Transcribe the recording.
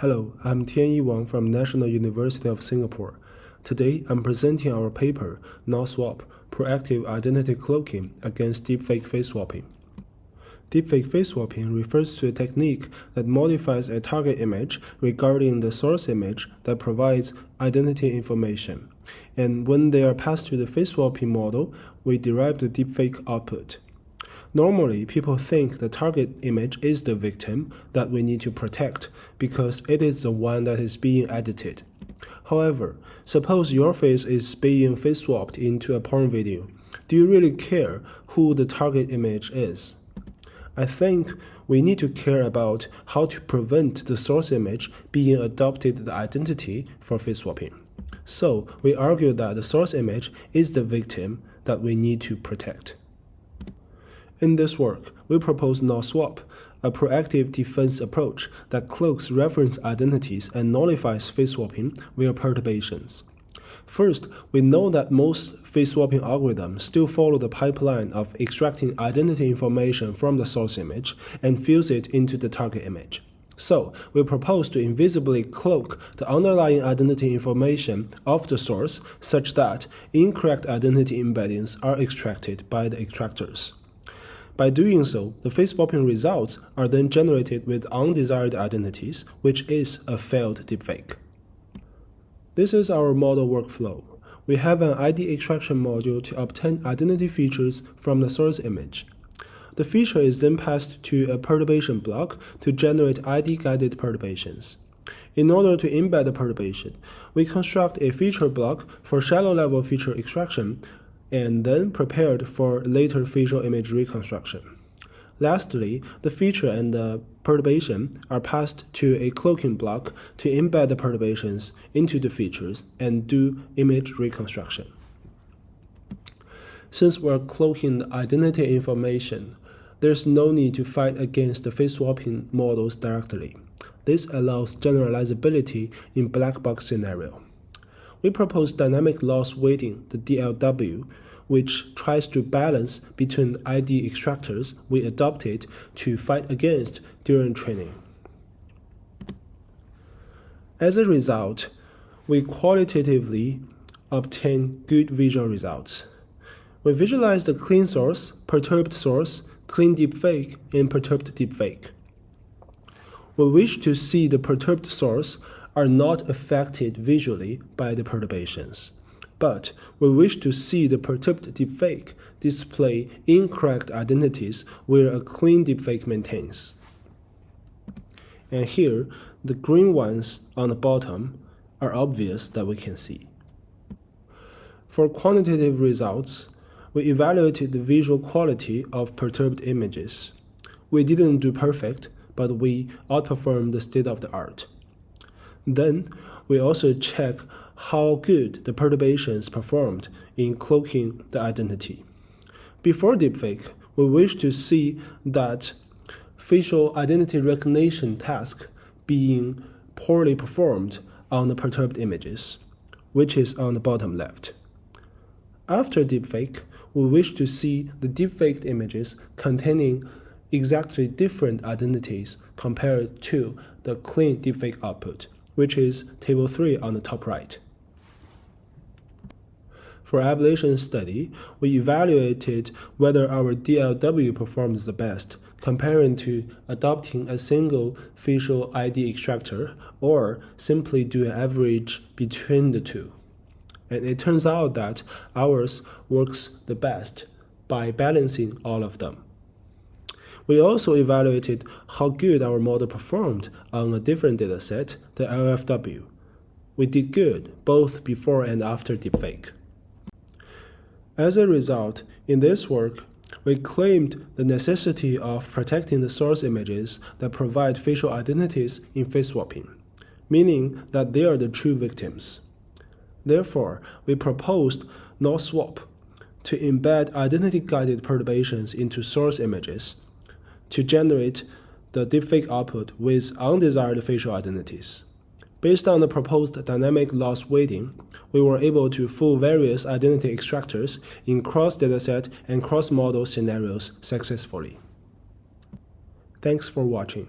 Hello, I'm Tianyi Wang from National University of Singapore. Today, I'm presenting our paper, NullSwap, Proactive Identity Cloaking Against Deepfake Face Swapping. Deepfake face swapping refers to a technique that modifies a target image regarding the source image that provides identity information. And when they are passed to the face swapping model, we derive the deepfake output. Normally, people think the target image is the victim that we need to protect because it is the one that is being edited. However, suppose your face is being face swapped into a porn video. Do you really care who the target image is? I think we need to care about how to prevent the source image being adopted the identity for face swapping. So, we argue that the source image is the victim that we need to protect. In this work, we propose NullSwap, a proactive defense approach that cloaks reference identities and nullifies face swapping via perturbations. First, we know that most face swapping algorithms still follow the pipeline of extracting identity information from the source image and fuse it into the target image. So, we propose to invisibly cloak the underlying identity information of the source such that incorrect identity embeddings are extracted by the extractors. By doing so, the face swapping results are then generated with undesired identities, which is a failed deepfake. This is our model workflow. We have an ID extraction module to obtain identity features from the source image. The feature is then passed to a perturbation block to generate ID-guided perturbations. In order to embed the perturbation, we construct a feature block for shallow-level feature extraction and then prepared for later facial image reconstruction. Lastly, the feature and the perturbation are passed to a cloaking block to embed the perturbations into the features and do image reconstruction. Since we're cloaking the identity information, there's no need to fight against the face swapping models directly. This allows generalizability in black box scenario. We propose dynamic loss weighting, the DLW, which tries to balance between ID extractors we adopted to fight against during training. As a result, we qualitatively obtain good visual results. We visualize the clean source, perturbed source, clean deepfake, and perturbed deepfake. We wish to see the perturbed source are not affected visually by the perturbations, but we wish to see the perturbed deepfake display incorrect identities where a clean deepfake maintains. And here, the green ones on the bottom are obvious that we can see. For quantitative results, we evaluated the visual quality of perturbed images. We didn't do perfect, but we outperformed the state of the art. Then, we also check how good the perturbations performed in cloaking the identity. Before deepfake, we wish to see that facial identity recognition task being poorly performed on the perturbed images, which is on the bottom left. After deepfake, we wish to see the deepfaked images containing exactly different identities compared to the clean deepfake output, which is table 3 on the top right. For ablation study, we evaluated whether our DLW performs the best, comparing to adopting a single facial ID extractor or simply do an average between the two. And it turns out that ours works the best by balancing all of them. We also evaluated how good our model performed on a different dataset, the LFW. We did good both before and after deepfake. As a result, in this work, we claimed the necessity of protecting the source images that provide facial identities in face swapping, meaning that they are the true victims. Therefore, we proposed NullSwap to embed identity-guided perturbations into source images to generate the deepfake output with undesired facial identities. Based on the proposed dynamic loss weighting, we were able to fool various identity extractors in cross-dataset and cross-model scenarios successfully. Thanks for watching.